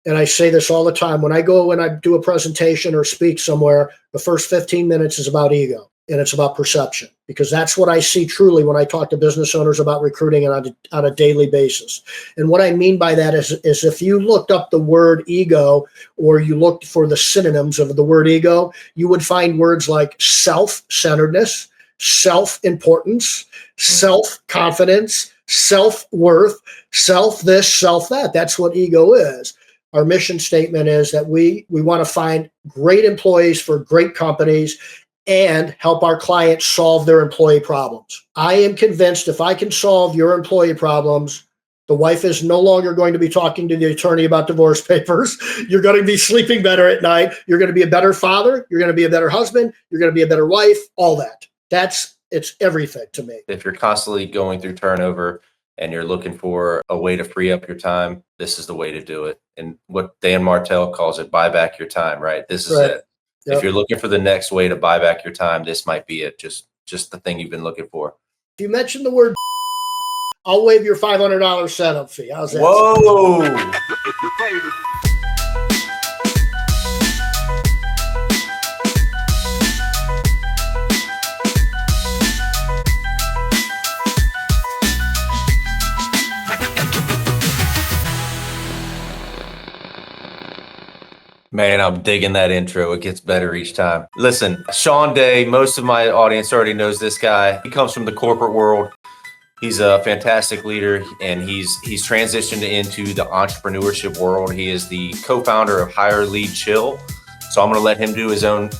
And I say this all the time. When I go and I do a presentation or speak somewhere, the first 15 minutes is about ego and it's about perception, because that's what I see truly when I talk to business owners about recruiting on a daily basis. And what I mean by that is if you looked up the word ego or you looked for the synonyms of the word ego, you would find words like self-centeredness, self-importance, self-confidence, self-worth, self-this, self-that. That's what ego is. Our mission statement is that we want to find great employees for great companies and help our clients solve their employee problems. I am convinced if I can solve your employee problems, the wife is no longer going to be talking to the attorney about divorce papers. You're going to be sleeping better at night. You're going to be a better father. You're going to be a better husband. You're going to be a better wife, all that. It's everything to me. If you're constantly going through turnover and you're looking for a way to free up your time, this is the way to do it. And what Dan Martell calls it, buy back your time, right? This is it. Yep. If you're looking for the next way to buy back your time, this might be it. Just the thing you've been looking for. If you mention the word, I'll waive your $500 setup fee. How's that? Whoa. Man, I'm digging that intro. It gets better each time. Listen, Shawn Day, most of my audience already knows this guy. He comes from the corporate world. He's a fantastic leader, and he's transitioned into the entrepreneurship world. He is the co-founder of Hire, Lead, Chill. So I'm going to let him do his own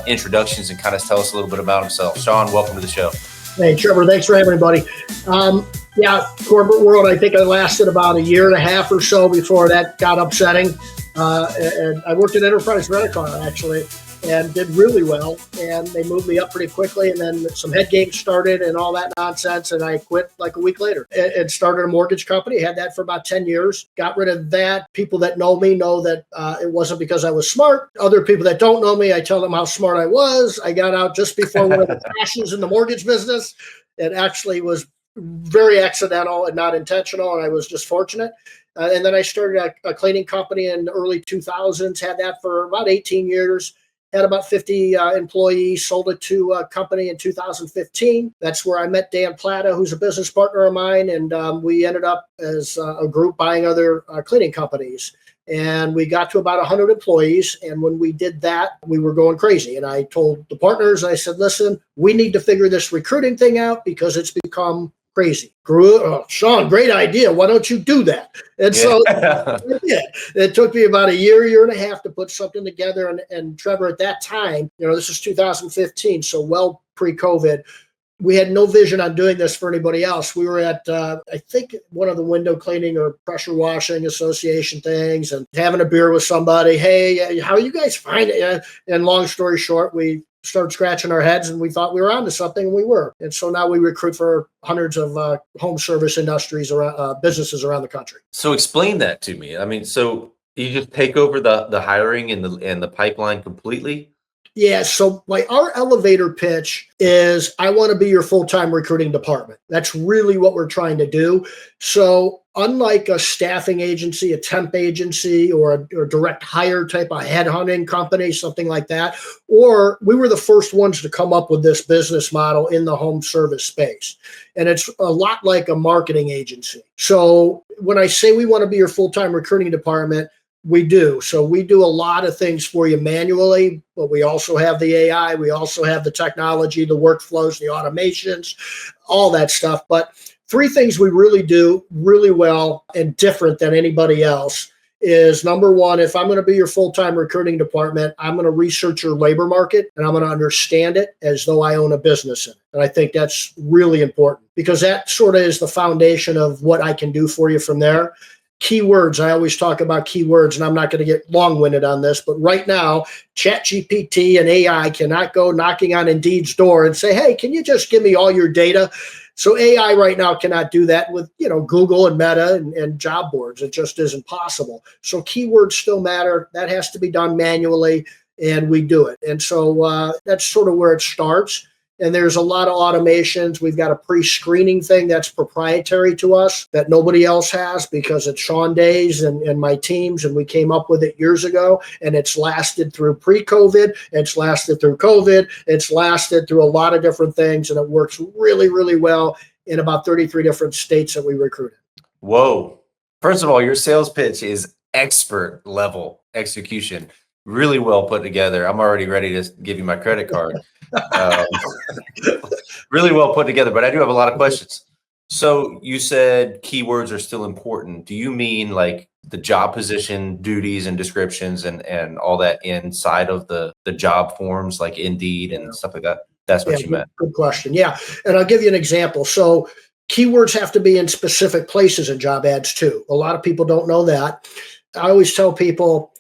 introductions and kind of tell us a little bit about himself. Shawn, welcome to the show. Hey, Trevor, thanks for having me, buddy. Corporate world, I think I lasted about a year and a half or so before that got upsetting. And I worked at Enterprise Rent-A-Car, actually, and did really well. And they moved me up pretty quickly. And then some head games started and all that nonsense. And I quit like a week later and started a mortgage company. Had that for about 10 years. Got rid of that. People that know me know that it wasn't because I was smart. Other people that don't know me, I tell them how smart I was. I got out just before one of the crashes in the mortgage business. It actually was very accidental and not intentional. And I was just fortunate. And then I started a cleaning company in the early 2000s, had that for about 18 years, had about 50 employees, sold it to a company in 2015. That's where I met Dan Plata, who's a business partner of mine. And we ended up as a group buying other cleaning companies. And we got to about 100 employees. And when we did that, we were going crazy. And I told the partners, I said, listen, we need to figure this recruiting thing out because it's become crazy. Shawn, great idea. Why don't you do that? And so it took me about a year and a half to put something together. And Trevor, at that time, this is 2015, so well pre-COVID, we had no vision on doing this for anybody else. We were at, I think, one of the window cleaning or pressure washing association things and having a beer with somebody. Hey, how you guys find it? And long story short, we started scratching our heads and we thought we were onto something, and we were. And so now we recruit for hundreds of home service industries around businesses around the country. So explain that to me. I mean, so you just take over the hiring and the pipeline completely? Yeah. So our elevator pitch is, I want to be your full-time recruiting department. That's really what we're trying to do. So unlike a staffing agency, a temp agency, or a direct hire type of headhunting company, something like that, or we were the first ones to come up with this business model in the home service space. And it's a lot like a marketing agency. So when I say we want to be your full-time recruiting department, we do. So we do a lot of things for you manually, but we also have the AI. We also have the technology, the workflows, the automations, all that stuff. But three things we really do really well and different than anybody else is, number one, if I'm going to be your full-time recruiting department, I'm going to research your labor market and I'm going to understand it as though I own a business in it. And I think that's really important because that sort of is the foundation of what I can do for you from there. Keywords. I always talk about keywords, and I'm not going to get long-winded on this, but right now, ChatGPT and AI cannot go knocking on Indeed's door and say, hey, can you just give me all your data? So AI right now cannot do that with, Google and Meta and job boards. It just isn't possible. So keywords still matter. That has to be done manually, and we do it. And so that's sort of where it starts. And there's a lot of automations. We've got a pre-screening thing that's proprietary to us that nobody else has because it's Shawn Day's and my teams, and we came up with it years ago. And it's lasted through pre-COVID. It's lasted through COVID. It's lasted through a lot of different things, and it works really, really well in about 33 different states that we recruited. Whoa. First of all, your sales pitch is expert level execution. Really well put together. I'm already ready to give you my credit card. Really well put together, but I do have a lot of questions. So you said keywords are still important. Do you mean like the job position, duties and descriptions and all that inside of the job forms like Indeed and stuff like that? That's what you meant. Good question. Yeah. And I'll give you an example. So keywords have to be in specific places in job ads too. A lot of people don't know that. I always tell people,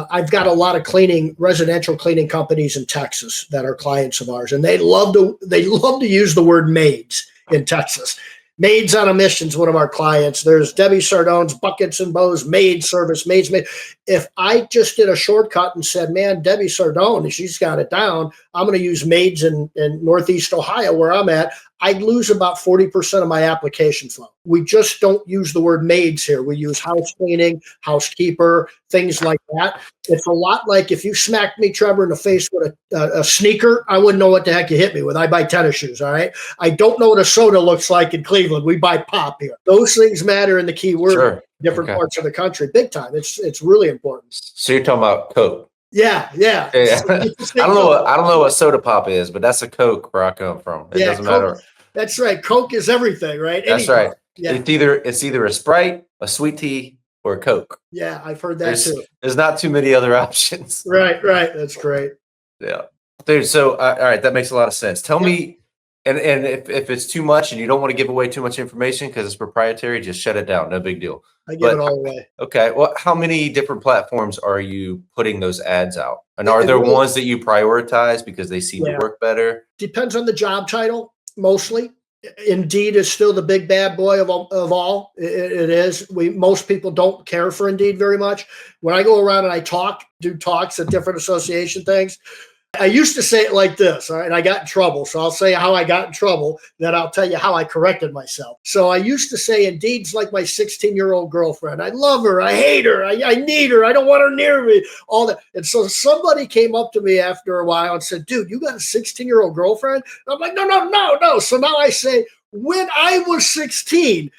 I've got a lot of residential cleaning companies in Texas that are clients of ours, and they love to use the word maids in Texas. Maids on a Mission's one of our clients. There's Debbie Sardone's Buckets and Bows maid service, maids. If I just did a shortcut and said, man, Debbie Sardone, she's got it down, I'm going to use maids in Northeast Ohio where I'm at, I'd lose about 40% of my application flow. We just don't use the word maids here. We use house cleaning, housekeeper, things like that. It's a lot like if you smacked me, Trevor, in the face with a sneaker, I wouldn't know what the heck you hit me with. I buy tennis shoes, all right? I don't know what a soda looks like in Cleveland. We buy pop here. Those things matter in the keyword different parts of the country. Big time. It's really important. So you're talking about Coke. Yeah. I don't know what soda pop is, but that's a Coke where I come from. It doesn't matter. That's right. Coke is everything, right? That's right. Yeah. It's either a Sprite, a sweet tea, or a Coke. Yeah, I've heard that too. There's not too many other options. Right. That's great. Yeah, dude. So all right, that makes a lot of sense. Tell me, and if it's too much and you don't want to give away too much information because it's proprietary, just shut it down. No big deal. I give it all away. Okay. Well, how many different platforms are you putting those ads out? And are there ones that you prioritize because they seem to work better? Depends on the job title, mostly. Indeed is still the big bad boy of all. It is. Most people don't care for Indeed very much. When I go around and I do talks at different association things, I used to say it like this, all right, and I got in trouble. So I'll say how I got in trouble, then I'll tell you how I corrected myself. So I used to say Indeed's like my 16-year-old girlfriend. I love her. I hate her. I need her. I don't want her near me. All that. And so somebody came up to me after a while and said, dude, you got a 16-year-old girlfriend? And I'm like, no. So now I say, when I was 16,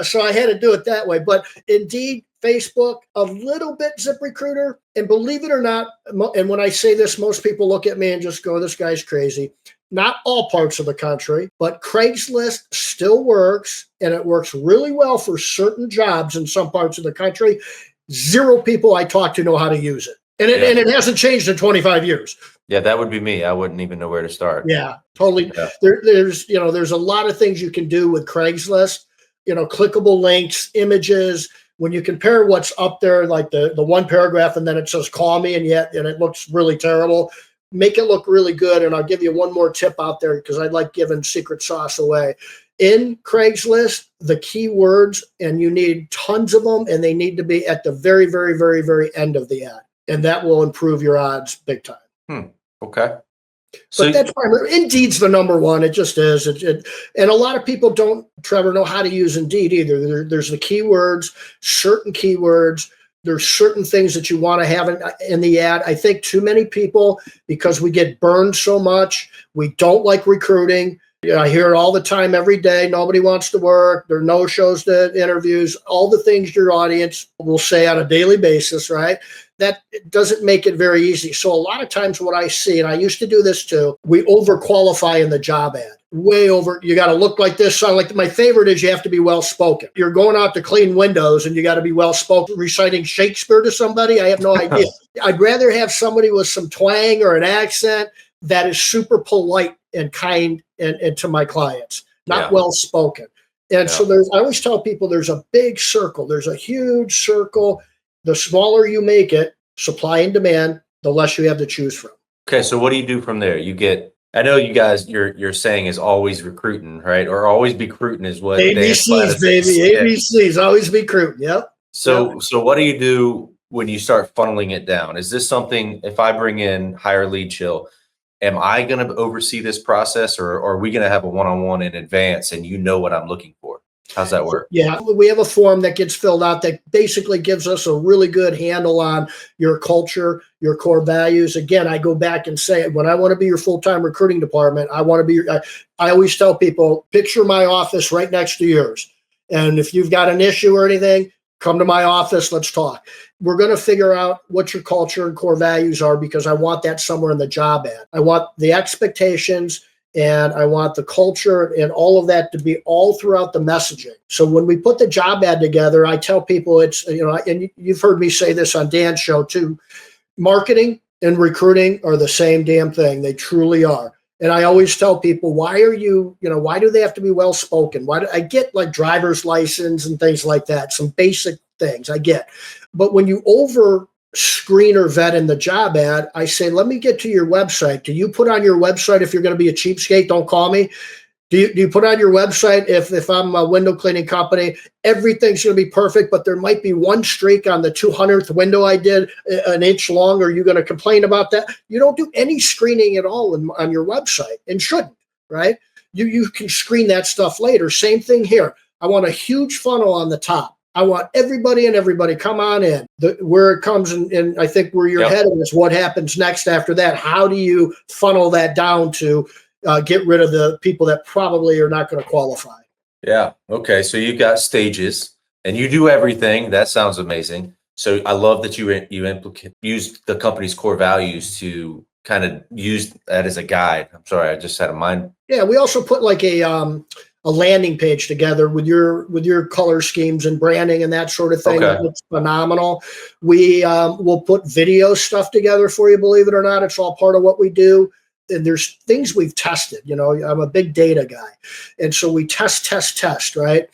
so I had to do it that way. But Indeed, Facebook, a little bit ZipRecruiter, and believe it or not, and when I say this, most people look at me and just go, this guy's crazy. Not all parts of the country, but Craigslist still works, and it works really well for certain jobs in some parts of the country. Zero people I talk to know how to use it. And it hasn't changed in 25 years. Yeah, that would be me. I wouldn't even know where to start. Yeah, totally. Yeah. There's a lot of things you can do with Craigslist, clickable links, images. When you compare what's up there, like the one paragraph, and then it says call me, and it looks really terrible, make it look really good. And I'll give you one more tip out there because I like giving secret sauce away. In Craigslist, the keywords, and you need tons of them, and they need to be at the very, very, very, very end of the ad. And that will improve your odds big time. Okay. But that's primary. Indeed's the number one. It just is. And a lot of people don't, Trevor, know how to use Indeed either. There's the keywords, certain keywords. There's certain things that you want to have in the ad. I think too many people, because we get burned so much, we don't like recruiting. I hear it all the time, every day. Nobody wants to work. There are no shows to interviews, all the things your audience will say on a daily basis, right? That doesn't make it very easy. So a lot of times what I see, and I used to do this too, we overqualify in the job ad. Way over. You got to look like this, sound like. My favorite is you have to be well-spoken. You're going out to clean windows and you got to be well-spoken. Reciting Shakespeare to somebody, I have no idea. I'd rather have somebody with some twang or an accent that is super polite and kind and to my clients, not well-spoken. And so I always tell people there's a big circle. There's a huge circle. The smaller you make it, supply and demand, the less you have to choose from. Okay, so what do you do from there? I know you guys, your saying is always recruiting, right? Or always be recruiting is what ABCs, baby. ABCs, always be recruiting. Yep. So what do you do when you start funneling it down? Is this something, if I bring in higher lead chill am I going to oversee this process, or are we going to have a one-on-one in advance and you know what I'm looking for? How's that work? Yeah, we have a form that gets filled out that basically gives us a really good handle on your culture, your core values. Again, I go back and say, when I want to be your full-time recruiting department, I want to be, I always tell people, picture my office right next to yours. And if you've got an issue or anything, come to my office, let's talk. We're going to figure out what your culture and core values are, because I want that somewhere in the job ad. I want the expectations and I want the culture and all of that to be all throughout the messaging. So when we put the job ad together, I tell people it's, and you've heard me say this on Dan's show too, marketing and recruiting are the same damn thing. They truly are. And I always tell people, why do they have to be well-spoken? Why do I get like driver's license and things like that? Some basic things I get. But when you over screen or vet in the job ad, I say, let me get to your website. Do you put on your website, if you're going to be a cheapskate, don't call me? Do you put on your website, if I'm a window cleaning company, everything's going to be perfect, but there might be one streak on the 200th window I did an inch long? Are you going to complain about that? You don't do any screening at all on your website, and shouldn't, right? You can screen that stuff later. Same thing here. I want a huge funnel on the top. I want everybody come on in. Where it comes and I think where you're headed is what happens next after that. How do you funnel that down to get rid of the people that probably are not going to qualify? Yeah. Okay. So you've got stages and you do everything. That sounds amazing. So I love that you use the company's core values to kind of use that as a guide. I'm sorry, I just had a mind. Yeah. We also put like a landing page together with your color schemes and branding and that sort of thing. Okay. That looks phenomenal. We will put video stuff together for you, believe it or not. It's all part of what we do. And there's things we've tested. I'm a big data guy. And so we test, right?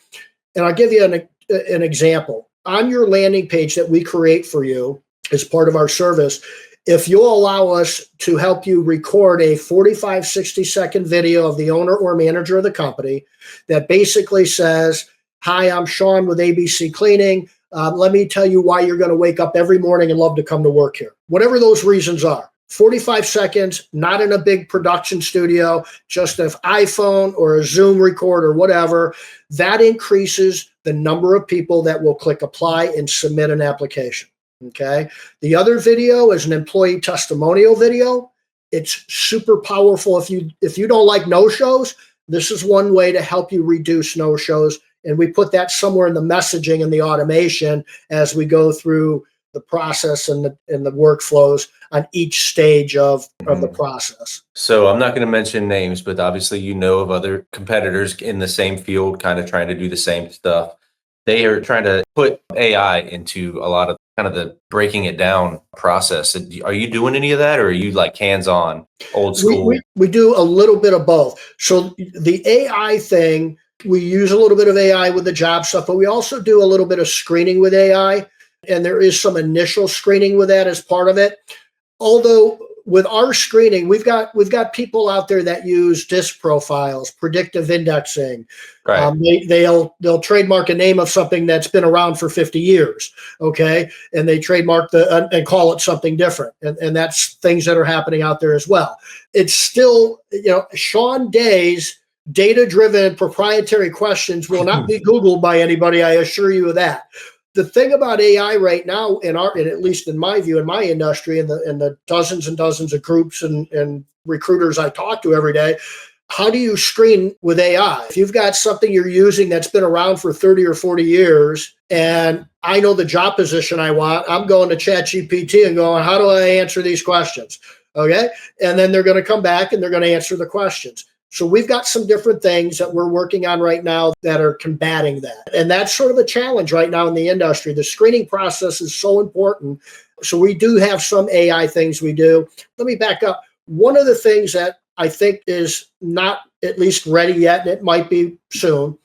And I'll give you an example. On your landing page that we create for you as part of our service, if you'll allow us to help you record a 45, 60-second video of the owner or manager of the company that basically says, hi, I'm Shawn with ABC Cleaning. Let me tell you why you're going to wake up every morning and love to come to work here. Whatever those reasons are. 45 seconds, not in a big production studio, just an iPhone or a Zoom record or whatever. That increases the number of people that will click apply and submit an application. Okay. The other video is an employee testimonial video. It's super powerful. If you don't like no-shows, this is one way to help you reduce no-shows. And we put that somewhere in the messaging and the automation as we go through the process and the workflows on each stage of the process. So I'm not going to mention names, but obviously you know of other competitors in the same field kind of trying to do the same stuff. They are trying to put AI into a lot of kind of the breaking it down process. Are you doing any of that, or are you like hands-on, old school? We do a little bit of both. So the AI thing, we use a little bit of AI with the job stuff, but we also do a little bit of screening with AI. And there is some initial screening with that as part of it. Although with our screening, we've got people out there that use DISC profiles, predictive indexing. Right. They'll trademark a name of something that's been around for 50 years. Okay. And they trademark and call it something different. And that's things that are happening out there as well. It's still, Shawn Day's data-driven proprietary questions will not be Googled by anybody. I assure you of that. The thing about AI right now, at least in my view, in my industry, and the dozens and dozens of groups and recruiters I talk to every day, how do you screen with AI? If you've got something you're using that's been around for 30 or 40 years, and I know the job position I want, I'm going to ChatGPT and going, how do I answer these questions? Okay. And then they're going to come back and they're going to answer the questions. So we've got some different things that we're working on right now that are combating that. And that's sort of a challenge right now in the industry. The screening process is so important. So we do have some AI things we do. Let me back up. One of the things that I think is not at least ready yet, and it might be soon,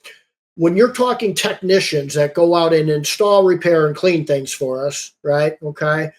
when you're talking technicians that go out and install, repair, and clean things for us, right? Okay.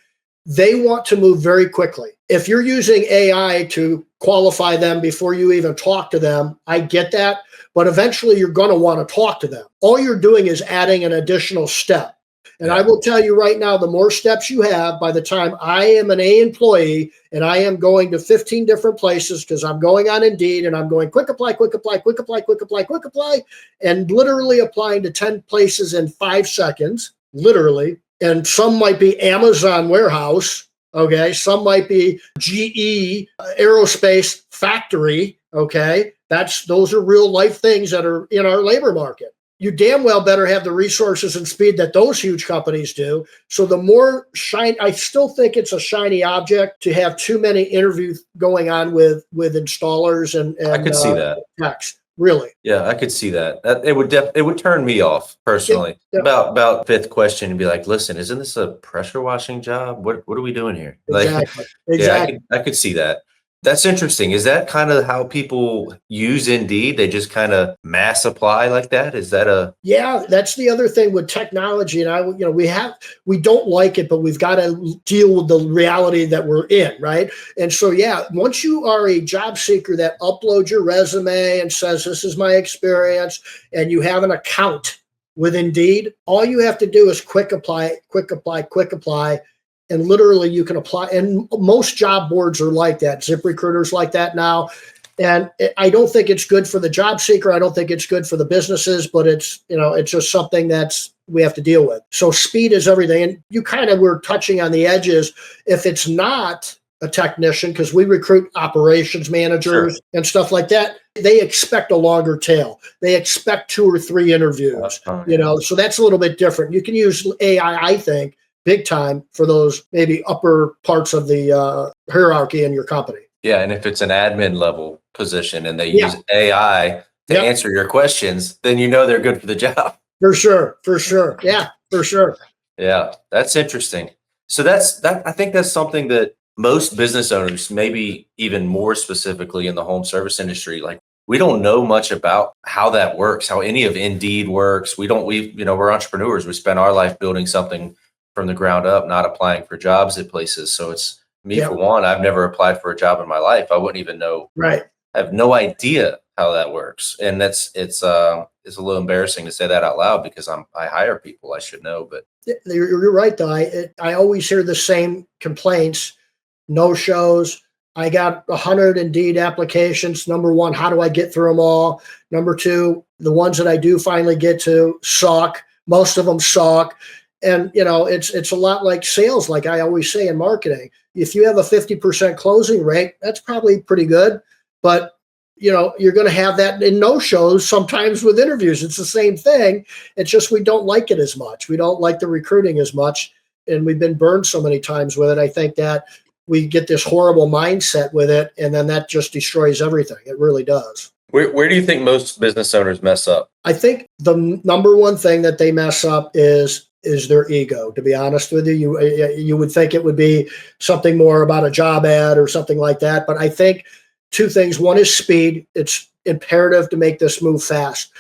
They want to move very quickly. If you're using AI to qualify them before you even talk to them, I get that, but eventually you're going to want to talk to them. All you're doing is adding an additional step. And I will tell you right now, the more steps you have, by the time I am an A employee and I am going to 15 different places because I'm going on Indeed and I'm going quick apply, quick apply, quick apply, quick apply, quick apply, and literally applying to 10 places in 5 seconds, literally. And some might be Amazon warehouse. Okay. Some might be GE aerospace factory. Okay. Those are real life things that are in our labor market. You damn well better have the resources and speed that those huge companies do. So the more I still think it's a shiny object to have too many interviews going on with installers and I could see that. techs. Really? Yeah, I could see that. It would turn me off personally. Yeah. About fifth question and be like, listen, isn't this a pressure washing job? What are we doing here? Exactly. Yeah, I could see that. That's interesting. Is that kind of how people use Indeed? They just kind of mass apply like that? Is that Yeah, that's the other thing with technology. And we don't like it, but we've got to deal with the reality that we're in, right? And so, yeah, once you are a job seeker that uploads your resume and says, this is my experience, and you have an account with Indeed, all you have to do is quick apply, quick apply, quick apply. And literally you can apply, and most job boards are like that. ZipRecruiter's like that now. And I don't think it's good for the job seeker. I don't think it's good for the businesses, but it's just something we have to deal with. So speed is everything. And you kind of were touching on the edges. If it's not a technician, because we recruit operations managers and stuff like that, they expect a longer tail. They expect 2 or 3 interviews, so that's a little bit different. You can use AI, I think, big time for those maybe upper parts of the hierarchy in your company. Yeah, and if it's an admin level position and they use AI to answer your questions, then they're good for the job. For sure. Yeah, for sure. Yeah, that's interesting. So I think that's something that most business owners, maybe even more specifically in the home service industry, like we don't know much about how that works, how any of Indeed works. We're entrepreneurs. We spend our life building something from the ground up, not applying for jobs at places. So it's me for one, I've never applied for a job in my life. I wouldn't even know. Right. I have no idea how that works. And it's a little embarrassing to say that out loud because I hire people. I should know, but you're right though. I always hear the same complaints, no shows. I got 100 Indeed applications. Number one, how do I get through them all? Number two, the ones that I do finally get to suck. Most of them suck. And, it's a lot like sales, like I always say in marketing. If you have a 50% closing rate, that's probably pretty good. But, you're going to have that in no-shows sometimes with interviews. It's the same thing. It's just we don't like it as much. We don't like the recruiting as much. And we've been burned so many times with it. I think that we get this horrible mindset with it, and then that just destroys everything. It really does. Where do you think most business owners mess up? I think the number one thing that they mess up is their ego. To be honest with you, you would think it would be something more about a job ad or something like that. But I think 2 things. One is speed. It's imperative to make this move fast.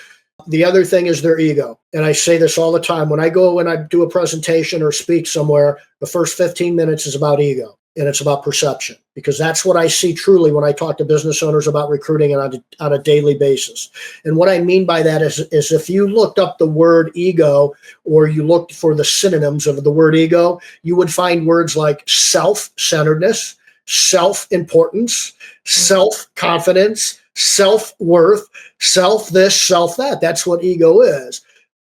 The other thing is their ego. And I say this all the time. When I go and I do a presentation or speak somewhere, the first 15 minutes is about ego. And it's about perception, because that's what I see truly when I talk to business owners about recruiting on a daily basis. And what I mean by that is if you looked up the word ego, or you looked for the synonyms of the word ego, you would find words like self-centeredness, self-importance, self-confidence, self-worth, self-this, self-that. That's what ego is.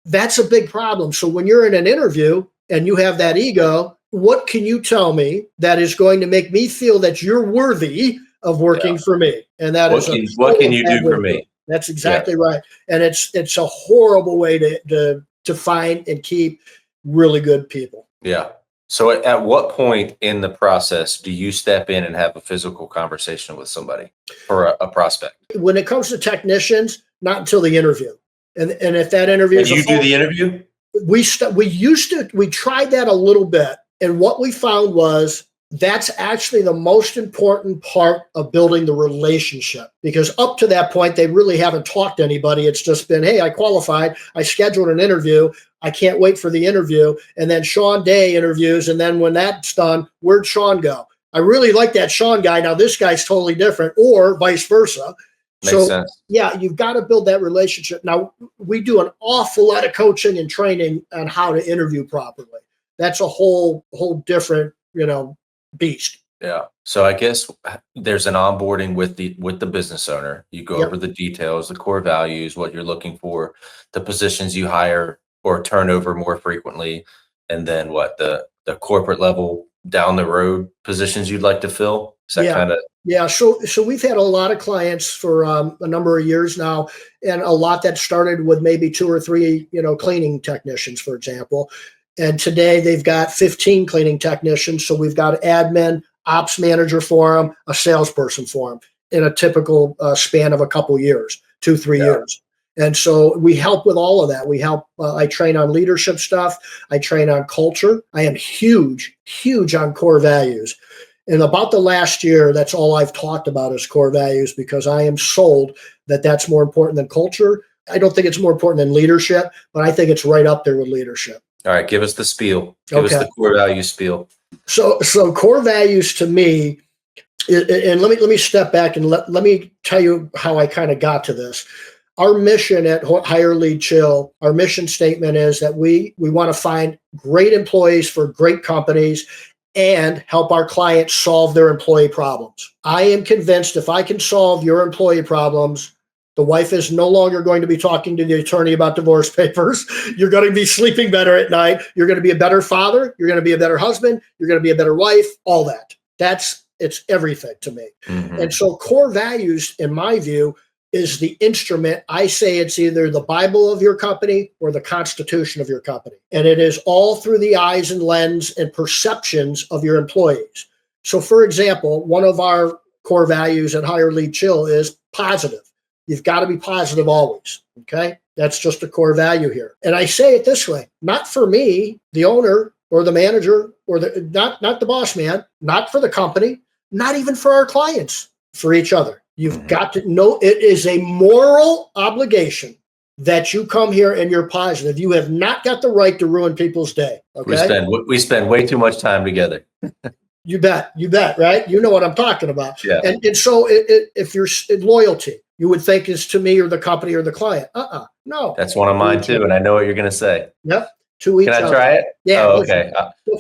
That's a big problem. So when you're in an interview and you have that ego, what can you tell me that is going to make me feel that you're worthy of working for me? And that what can you do for me? That's exactly right. And it's a horrible way to find and keep really good people. Yeah. So at what point in the process do you step in and have a physical conversation with somebody or a prospect? When it comes to technicians, not until the interview. And if that interview is you do the interview? We tried that a little bit. And what we found was that's actually the most important part of building the relationship, because up to that point, they really haven't talked to anybody. It's just been, hey, I qualified. I scheduled an interview. I can't wait for the interview. And then Shawn Day interviews. And then when that's done, where'd Shawn go? I really like that Shawn guy. Now this guy's totally different, or vice versa. Makes So, sense. yeah, you've got to build that relationship. Now, we do an awful lot of coaching and training on how to interview properly. That's a whole different, beast. Yeah. So I guess there's an onboarding with the business owner. You go Yep. over the details, the core values, what you're looking for, the positions you hire or turn over more frequently, and then what the corporate level down the road positions you'd like to fill. Is that Yeah. kind of Yeah. So we've had a lot of clients for a number of years now, and a lot that started with maybe 2 or 3, cleaning technicians, for example. And today they've got 15 cleaning technicians. So we've got admin, ops manager for them, a salesperson for them in a typical span of a couple years, 2, 3 yeah. years. And so we help with all of that. We help. I train on leadership stuff. I train on culture. I am huge on core values. In about the last year, that's all I've talked about is core values, because I am sold that that's more important than culture. I don't think it's more important than leadership, but I think it's right up there with leadership. All right, give us the spiel. Give us the core value spiel. So core values to me, and let me step back and let me tell you how I kind of got to this. Our mission at Hire Lead Chill, our mission statement is that we want to find great employees for great companies and help our clients solve their employee problems. I am convinced if I can solve your employee problems, the wife is no longer going to be talking to the attorney about divorce papers. You're going to be sleeping better at night. You're going to be a better father. You're going to be a better husband. You're going to be a better wife, all that. It's everything to me. Mm-hmm. And so core values, in my view, is the instrument. I say it's either the Bible of your company or the Constitution of your company. And it is all through the eyes and lens and perceptions of your employees. So, for example, one of our core values at Hire Lead Chill is positive. You've got to be positive always. Okay. That's just a core value here. And I say it this way, not for me, the owner or the manager or not the boss man, not for the company, not even for our clients, for each other. You've got to know it is a moral obligation that you come here and you're positive. You have not got the right to ruin people's day. Okay. We spend way too much time together. You bet, right? You know what I'm talking about. Yeah. And so if you're loyalty, you would think is to me or the company or the client. No. That's one of mine too, and I know what you're going to say. Yep. To each other. Can I try it? Yeah. Oh, okay.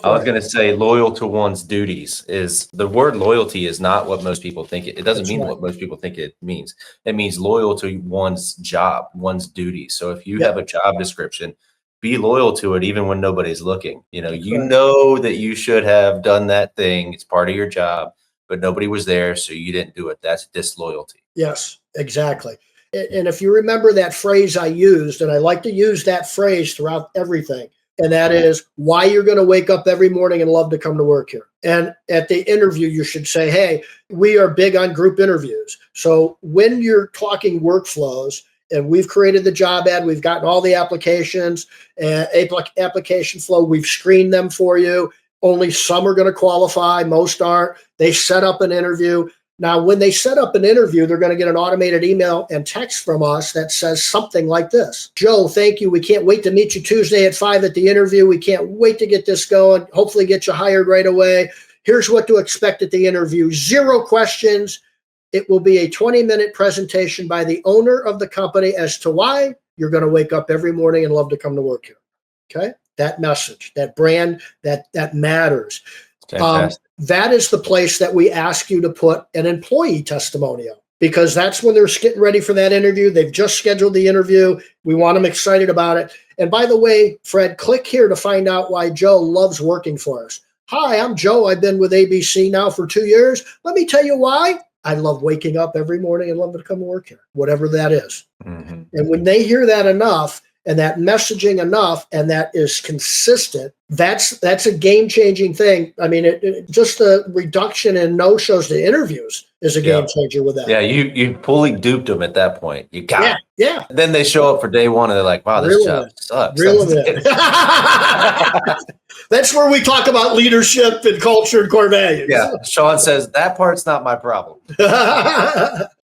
I was going to say loyal to one's duties. Is the word loyalty is not what most people think it doesn't That's mean right. what most people think it means. It means loyal to one's job, one's duties. So if you Yep. have a job description, be loyal to it even when nobody's looking. That's You right. know that you should have done that thing. It's part of your job, but nobody was there, so you didn't do it. That's disloyalty. Yes, exactly. And if you remember that phrase I used, and I like to use that phrase throughout everything, and that is why you're going to wake up every morning and love to come to work here. And at the interview, you should say, hey, we are big on group interviews. So when you're talking workflows, and we've created the job ad, we've gotten all the applications, application flow, we've screened them for you. Only some are going to qualify, most aren't. They set up an interview. Now, when they set up an interview, they're going to get an automated email and text from us that says something like this. Joe, thank you. We can't wait to meet you Tuesday at 5 at the interview. We can't wait to get this going. Hopefully get you hired right away. Here's what to expect at the interview. 0 questions. It will be a 20-minute presentation by the owner of the company as to why you're going to wake up every morning and love to come to work here. Okay? That message, that brand, that matters. That is the place that we ask you to put an employee testimonial, because that's when they're getting ready for that interview. They've just scheduled the interview. We want them excited about it. And by the way, Fred, click here to find out why Joe loves working for us. Hi, I'm Joe. I've been with ABC now for 2 years. Let me tell you why. I love waking up every morning and love to come to work here, whatever that is. Mm-hmm. And when they hear that enough, and that messaging enough, and that is consistent, that's a game-changing thing. I mean, just the reduction in no-shows to interviews is a game changer with that. Yeah, you fully duped them at that point. You got it. Yeah. Then they show up for day one and they're like, wow, this job sucks. That's where we talk about leadership and culture and core values. Yeah, Shawn says, that part's not my problem.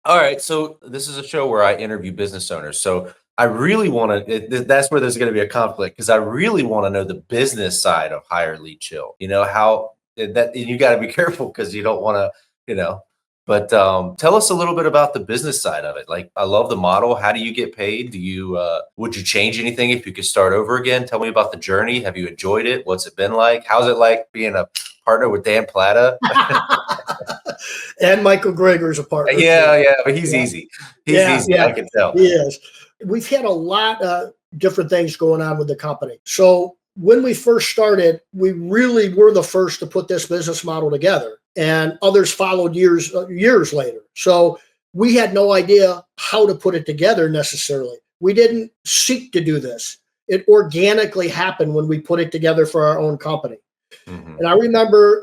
All right, so this is a show where I interview business owners. So I really want to, that's where there's going to be a conflict, because I really want to know the business side of Hire Lead Chill. How that, and you got to be careful because you don't want to, But tell us a little bit about the business side of it. Like, I love the model. How do you get paid? Do you would you change anything if you could start over again? Tell me about the journey. Have you enjoyed it? What's it been like? How's it like being a partner with Dan Plata? And Michael Greger's a partner. Yeah, but he's easy. He's easy. I can tell. He is. We've had a lot of different things going on with the company. So when we first started, we really were the first to put this business model together, and others followed years later. So we had no idea how to put it together necessarily. We didn't seek to do this. It organically happened when we put it together for our own company. Mm-hmm. And I remember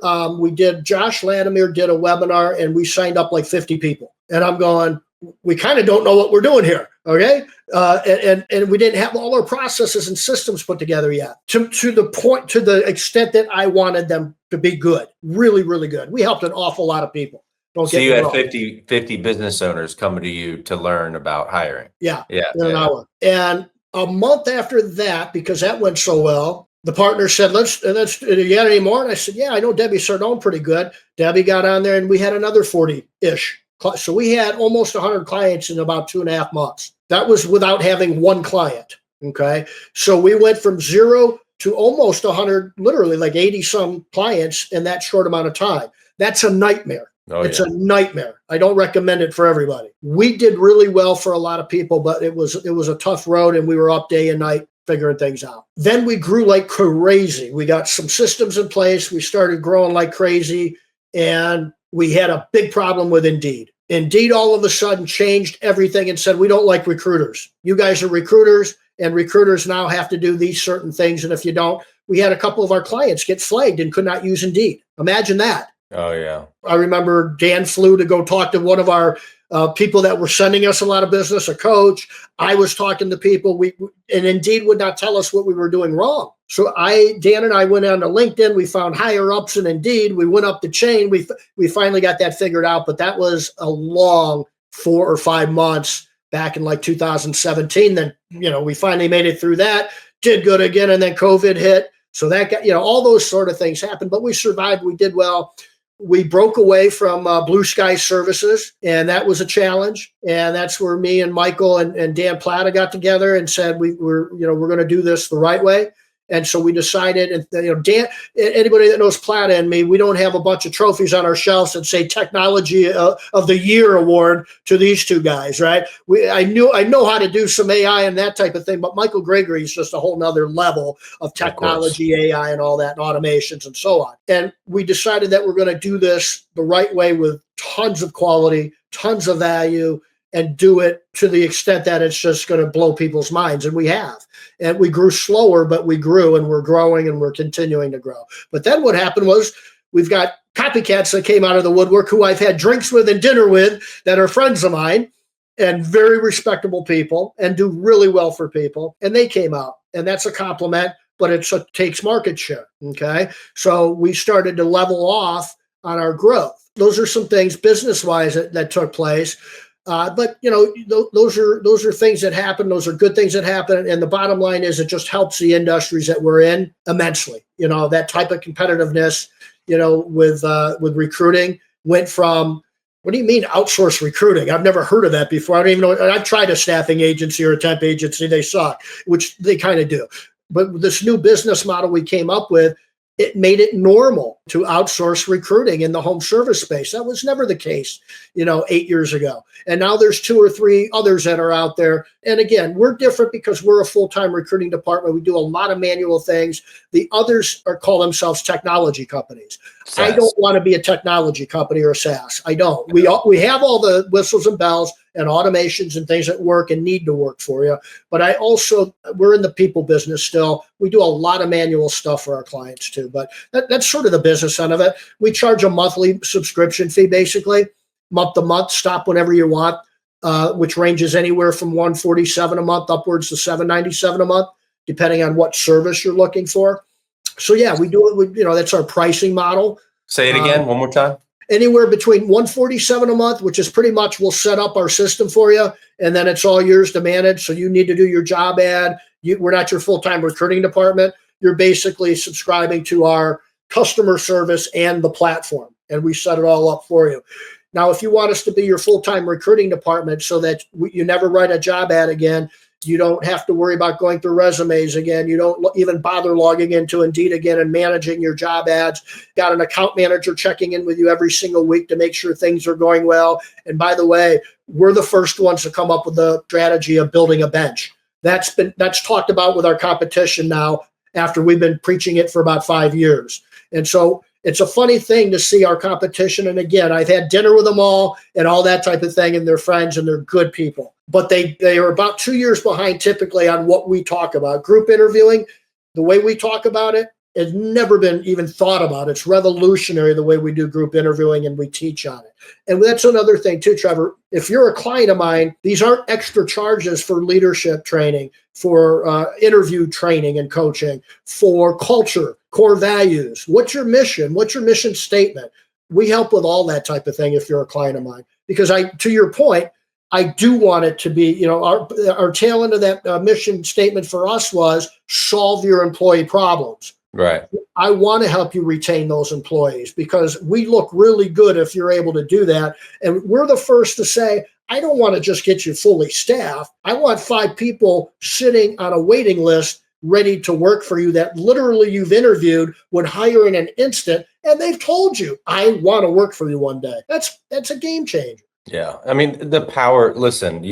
Josh Latimer did a webinar, and we signed up like 50 people. And I'm going, we kind of don't know what we're doing here. Okay. And we didn't have all our processes and systems put together yet to the extent that I wanted them to be good, really, really good. We helped an awful lot of people. So you had 50 business owners coming to you to learn about hiring. Yeah. In an hour. And a month after that, because that went so well, the partner said, let's, you got any more? And I said, yeah, I know Debbie Sardone pretty good. Debbie got on there, and we had another 40-ish. So we had almost 100 clients in about 2.5 months. That was without having one client. Okay. So we went from 0 to almost 100, literally like 80 some clients in that short amount of time. That's a nightmare. It's a nightmare. I don't recommend it for everybody. We did really well for a lot of people, but it was a tough road, and we were up day and night figuring things out. Then we grew like crazy. We got some systems in place. We started growing like crazy, and we had a big problem with Indeed. Indeed all of a sudden changed everything and said, we don't like recruiters. You guys are recruiters, and recruiters now have to do these certain things. And if you don't, we had a couple of our clients get flagged and could not use Indeed. Imagine that. Oh, yeah. I remember Dan flew to go talk to one of our people that were sending us a lot of business, a coach. I was talking to people, and Indeed would not tell us what we were doing wrong. So Dan and I went on to LinkedIn. We found higher ups in Indeed. We went up the chain. We finally got that figured out, but that was a long 4 or 5 months back in like 2017. Then, we finally made it through that, did good again, and then COVID hit. So that got, all those sort of things happened, but we survived. We did well. We broke away from Blue Sky Services, and that was a challenge. And that's where me and Michael and Dan Plata got together and said we're going to do this the right way. And so we decided, and Dan, anybody that knows Plata and me, we don't have a bunch of trophies on our shelves that say Technology of the Year award to these two guys, right? I know how to do some AI and that type of thing, but Michael Gregory is just a whole nother level of technology, AI, and all that, and automations and so on. And we decided that we're going to do this the right way with tons of quality, tons of value, and do it to the extent that it's just going to blow people's minds. And we have. And we grew slower, but we grew, and we're growing, and we're continuing to grow. But then what happened was we've got copycats that came out of the woodwork who I've had drinks with and dinner with that are friends of mine and very respectable people and do really well for people. And they came out, and that's a compliment, but it takes market share. Okay. So we started to level off on our growth. Those are some things business-wise that took place. But those are things that happen. Those are good things that happen. And the bottom line is it just helps the industries that we're in immensely. That type of competitiveness, with recruiting went from, what do you mean outsource recruiting? I've never heard of that before. I don't even know. I've tried a staffing agency or a temp agency. They suck, which they kind of do. But this new business model we came up with, it made it normal to outsource recruiting in the home service space. That was never the case, 8 years ago. And now there's 2 or 3 others that are out there. And again, we're different because we're a full-time recruiting department. We do a lot of manual things. The others call themselves technology companies. SaaS. I don't want to be a technology company or a SaaS. I don't. We have all the whistles and bells and automations and things that work and need to work for you. But we're in the people business still. We do a lot of manual stuff for our clients too. But that's sort of the business end of it. We charge a monthly subscription fee, basically, month to month, stop whenever you want, which ranges anywhere from $147 a month upwards to $797 a month, depending on what service you're looking for. So yeah, we do it. That's our pricing model. Say it again, one more time. Anywhere between $147 a month, which is pretty much we'll set up our system for you, and then it's all yours to manage. So you need to do your job ad. We're not your full-time recruiting department. You're basically subscribing to our customer service and the platform, and we set it all up for you. Now, if you want us to be your full-time recruiting department so that you never write a job ad again, you don't have to worry about going through resumes again. You don't even bother logging into Indeed again and managing your job ads. Got an account manager checking in with you every single week to make sure things are going well. And by the way, we're the first ones to come up with the strategy of building a bench. That's talked about with our competition now after we've been preaching it for about 5 years. And so it's a funny thing to see our competition. And again, I've had dinner with them all and all that type of thing, and they're friends and they're good people. But they are about 2 years behind typically on what we talk about. Group interviewing, the way we talk about it, has never been even thought about. It's revolutionary the way we do group interviewing and we teach on it. And that's another thing too, Trevor. If you're a client of mine, these aren't extra charges for leadership training, for interview training and coaching, for culture, core values. What's your mission? What's your mission statement? We help with all that type of thing if you're a client of mine. Because to your point, I do want it to be, our tail end of that mission statement for us was solve your employee problems. Right. I want to help you retain those employees because we look really good if you're able to do that. And we're the first to say, I don't want to just get you fully staffed. I want 5 people sitting on a waiting list ready to work for you that literally you've interviewed, would hire in an instant, and they've told you, I want to work for you one day. That's a game changer. Yeah. I mean, the power, listen,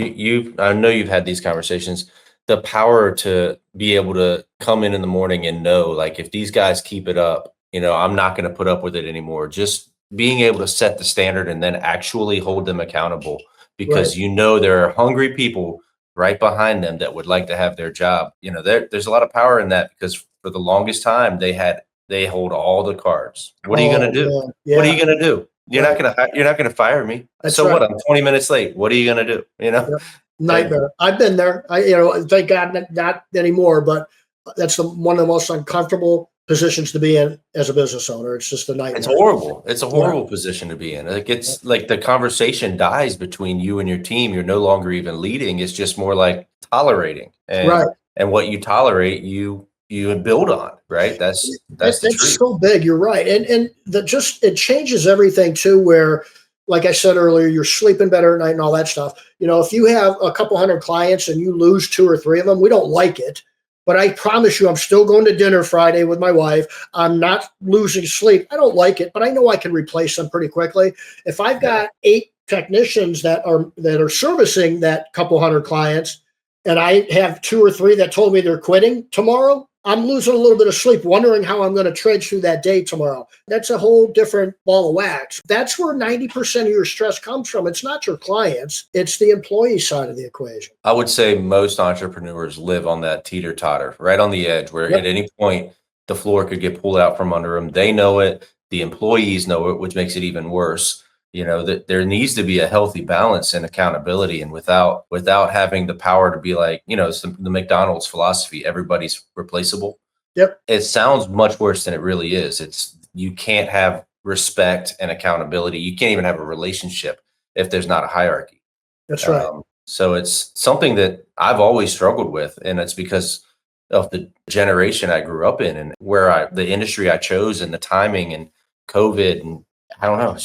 I know you've had these conversations, the power to be able to come in the morning and know, like, if these guys keep it up, I'm not going to put up with it anymore. Just being able to set the standard and then actually hold them accountable because Right. there are hungry people right behind them that would like to have their job. There's a lot of power in that because for the longest time they hold all the cards. What are you going to do? Man. Yeah. What are you going to do? You're Right. not going to fire me. That's So right. what? I'm 20 minutes late. What are you going to do? Yep. And Nightmare. I've been there. Thank God not anymore, but that's one of the most uncomfortable positions to be in as a business owner. It's just a nightmare. it's horrible. It's a Yeah. horrible position to be in. Like it's like the conversation dies between you and your team. You're no longer even leading. It's just more like tolerating. Right. And what you tolerate, you build on, right? That's the It's truth. so big. You're right. And it changes everything too, where, like I said earlier, you're sleeping better at night and all that stuff. If you have a couple hundred clients and you lose 2 or 3 of them, we don't like it. But I promise you, I'm still going to dinner Friday with my wife. I'm not losing sleep. I don't like it, but I know I can replace them pretty quickly. If I've got 8 technicians that are servicing that couple hundred clients, and I have 2 or 3 that told me they're quitting tomorrow, I'm losing a little bit of sleep, wondering how I'm going to trudge through that day tomorrow. That's a whole different ball of wax. That's where 90% of your stress comes from. It's not your clients, it's the employee side of the equation. I would say most entrepreneurs live on that teeter-totter, right on the edge, where at any point the floor could get pulled out from under them. They know it. The employees know it, which makes it even worse. That there needs to be a healthy balance and accountability, and without having the power to be like, it's the McDonald's philosophy, everybody's replaceable. Yep. It sounds much worse than it really is. You can't have respect and accountability. You can't even have a relationship if there's not a hierarchy. That's right. So it's something that I've always struggled with, and it's because of the generation I grew up in and the industry I chose and the timing and COVID, and I don't know. It's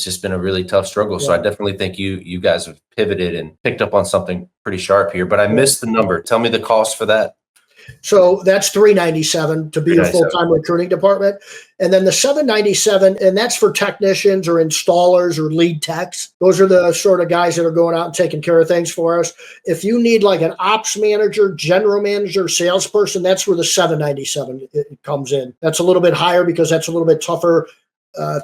just been a really tough struggle. So I definitely think you guys have pivoted and picked up on something pretty sharp here. But I missed the number. Tell me the cost for that. So that's $397 to be a full-time recruiting department. And then the $797, and that's for technicians or installers or lead techs. Those are the sort of guys that are going out and taking care of things for us. If you need like an ops manager, general manager, salesperson, that's where the $797 it comes in. That's a little bit higher because that's a little bit tougher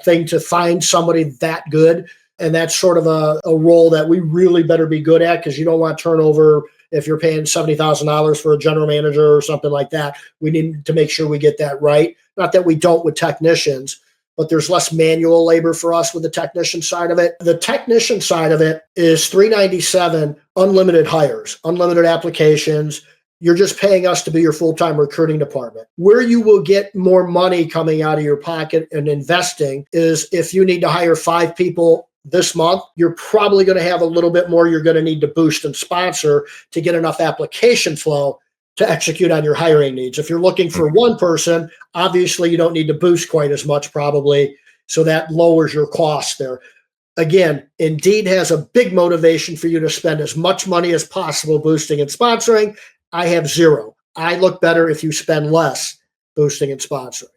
thing to find somebody that good. And that's sort of a role that we really better be good at because you don't want turnover. If you're paying $70,000 for a general manager or something like that, we need to make sure we get that right. Not that we don't with technicians, but there's less manual labor for us with the technician side of it. The technician side of it is $397, unlimited hires, unlimited applications. You're just paying us to be your full-time recruiting department. Where you will get more money coming out of your pocket and investing is if you need to hire 5 people this month, you're probably going to have a little bit more you're going to need to boost and sponsor to get enough application flow to execute on your hiring needs. If you're looking for one person, obviously you don't need to boost quite as much probably, so that lowers your costs there. Again, Indeed has a big motivation for you to spend as much money as possible boosting and sponsoring. I have zero. I look better if you spend less boosting and sponsoring.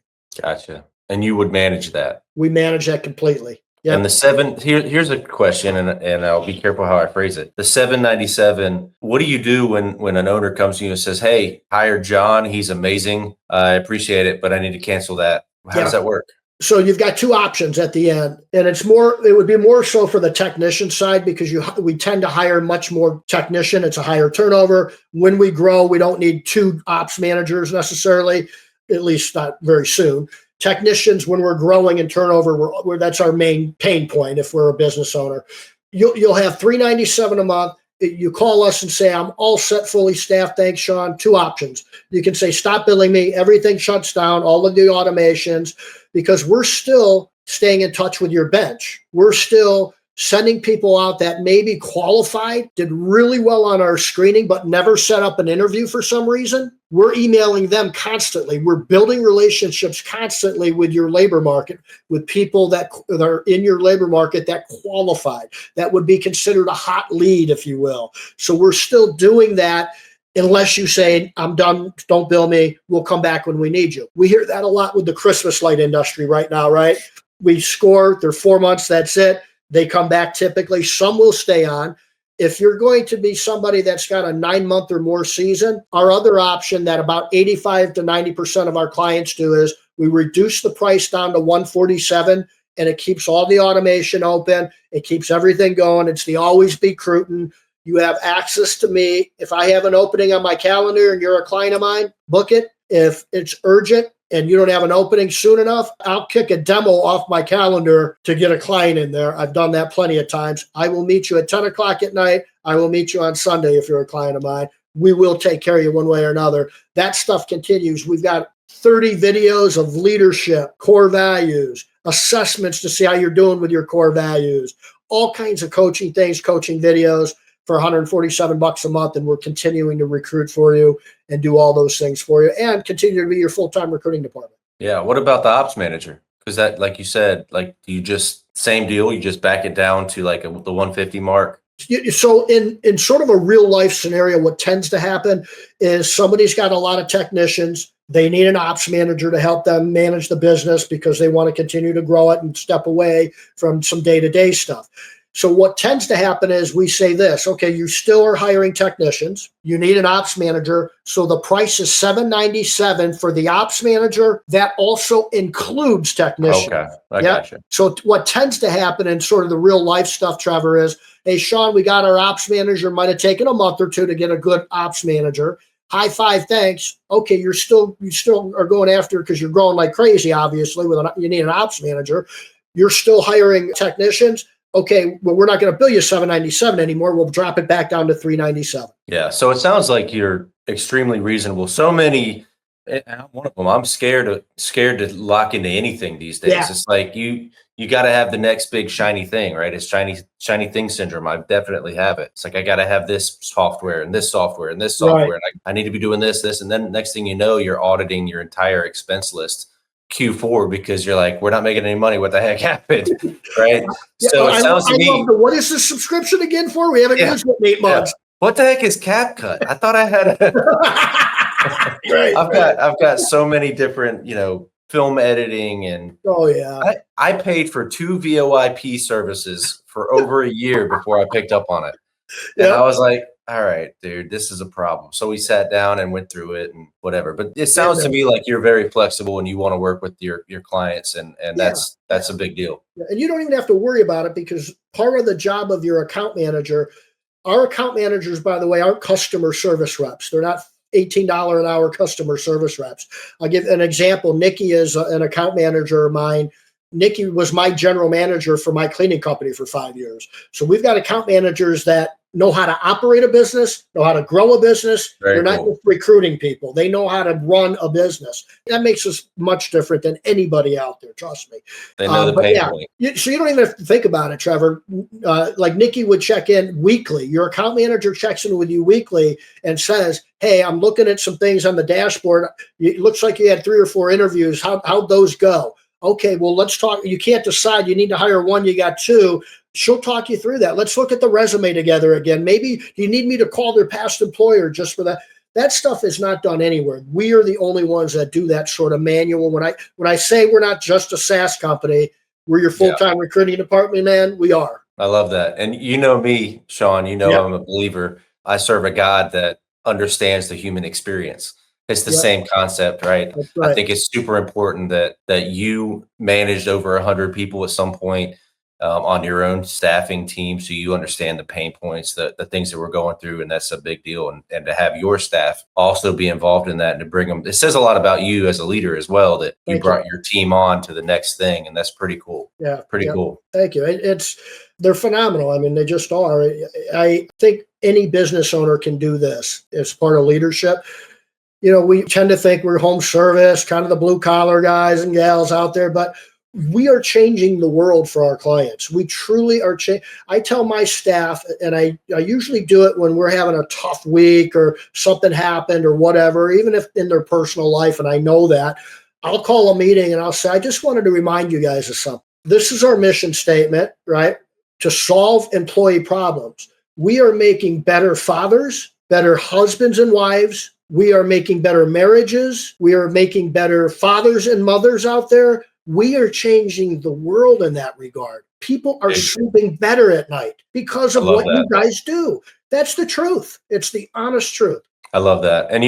Gotcha. And you would manage that. We manage that completely. Yep. And the here's a question, and I'll be careful how I phrase it. The 797, what do you do when an owner comes to you and says, hey, hire John, he's amazing, I appreciate it, but I need to cancel that? How does that work? So you've got two options at the end, and it would be more so for the technician side, because we tend to hire much more technician. It's a higher turnover. When we grow, we don't need two ops managers necessarily, at least not very soon. Technicians, when we're growing in turnover, that's our main pain point. If we're a business owner, you'll have $397 a month. You call us and say, I'm all set, fully staffed. Thanks, Shawn. Two options. You can say, stop billing me. Everything shuts down, all of the automations, because we're still staying in touch with your bench. We're still sending people out that may be qualified, did really well on our screening, but never set up an interview for some reason. We're emailing them constantly. We're building relationships constantly with your labor market, with people that are in your labor market that qualified, that would be considered a hot lead, if you will. So we're still doing that, unless you say, I'm done, don't bill me, we'll come back when we need you. We hear that a lot with the Christmas light industry right now, right? We score, they're 4 months, that's it. They come back typically. Some will stay on. If you're going to be somebody that's got a 9-month or more season, our other option that about 85 to 90% of our clients do is we reduce the price down to $147, and it keeps all the automation open. It keeps everything going. It's the always be recruiting. You have access to me. If I have an opening on my calendar and you're a client of mine, book it. If it's urgent and you don't have an opening soon enough, I'll kick a demo off my calendar to get a client in there. I've done that plenty of times. I will meet you at 10 o'clock at night. I will meet you on Sunday if you're a client of mine. We will take care of you one way or another. That stuff continues. We've got 30 videos of leadership, core values, assessments to see how you're doing with your core values, all kinds of coaching things, coaching videos for $147 a month. And we're continuing to recruit for you and do all those things for you and continue to be your full-time recruiting department. Yeah. What about the ops manager? Because that, like you said, like you just same deal, you just back it down to like the 150 mark. So in sort of a real life scenario, what tends to happen is somebody's got a lot of technicians. They need an ops manager to help them manage the business because they want to continue to grow it and step away from some day-to-day stuff. So what tends to happen is we say this, okay, you still are hiring technicians. You need an ops manager. So the price is $797 for the ops manager. That also includes technicians. Okay, I gotcha. So what tends to happen in sort of the real life stuff, Trevor, is, hey, Shawn, we got our ops manager. Might have taken a month or two to get a good ops manager. High five, thanks. Okay, you still are going after, because you're growing like crazy, obviously, you need an ops manager. You're still hiring technicians. Okay, well, we're not going to bill you $797 anymore. We'll drop it back down to $397. Yeah. So it sounds like you're extremely reasonable. So many, one of them, I'm scared to lock into anything these days. Yeah. It's like you got to have the next big shiny thing, right? It's shiny thing syndrome. I definitely have it. It's like, I got to have this software and this software and this software. Right. And I need to be doing this. And then next thing you know, you're auditing your entire expense list Q4 because you're like, we're not making any money. What the heck happened? Right. Yeah, so it sounds to me. What is this subscription again for? We haven't used it in 8 months. What the heck is CapCut? I thought I had right, I've got so many different, film editing and I paid for 2 VoIP services for over a year before I picked up on it. And I was like, all right, dude, this is a problem. So we sat down and went through it and whatever. But it sounds to me like you're very flexible and you want to work with your clients, and that's a big deal. And you don't even have to worry about it, because part of the job of your account manager, our account managers, by the way, aren't customer service reps. They're not $18 an hour customer service reps. I'll give an example. Nikki is an account manager of mine. Nikki was my general manager for my cleaning company for 5 years. So we've got account managers that know how to operate a business, know how to grow a business. They're not just recruiting people. They know how to run a business. That makes us much different than anybody out there. Trust me. They know the pain point. So you don't even have to think about it, Trevor. Like Nikki would check in weekly. Your account manager checks in with you weekly and says, hey, I'm looking at some things on the dashboard. It looks like you had 3 or 4 interviews. How'd those go? Okay, well, let's talk. You can't decide. You need to hire one. You got 2. she'll talk you through that. Let's look at the resume together again. Maybe you need me to call their past employer just for that. That stuff is not done anywhere. We are the only ones that do that sort of manual. When I say we're not just a SaaS company, we're your full-time recruiting department, man. We are. I love that. And you know me, Shawn, I'm a believer. I serve a God that understands the human experience. It's the same concept, right? That's I right. think it's super important that you managed over 100 people at some point on your own staffing team, so you understand the pain points, the things that we're going through, and that's a big deal. And to have your staff also be involved in that and to bring them, it says a lot about you as a leader as well, that you brought your team on to the next thing, and that's pretty cool. Yeah, pretty cool. Thank you. They're phenomenal. I mean, they just are. I think any business owner can do this as part of leadership. We tend to think we're home service, kind of the blue collar guys and gals out there, but we are changing the world for our clients. We truly are. I tell my staff, and I usually do it when we're having a tough week or something happened or whatever, even if in their personal life, and I know that, I'll call a meeting and I'll say, I just wanted to remind you guys of something. This is our mission statement, right? To solve employee problems. We are making better fathers, better husbands and wives. We are making better marriages. We are making better fathers and mothers out there. We are changing the world in that regard. People are sleeping better at night because of what you guys do. That's the truth. It's the honest truth. I love that. And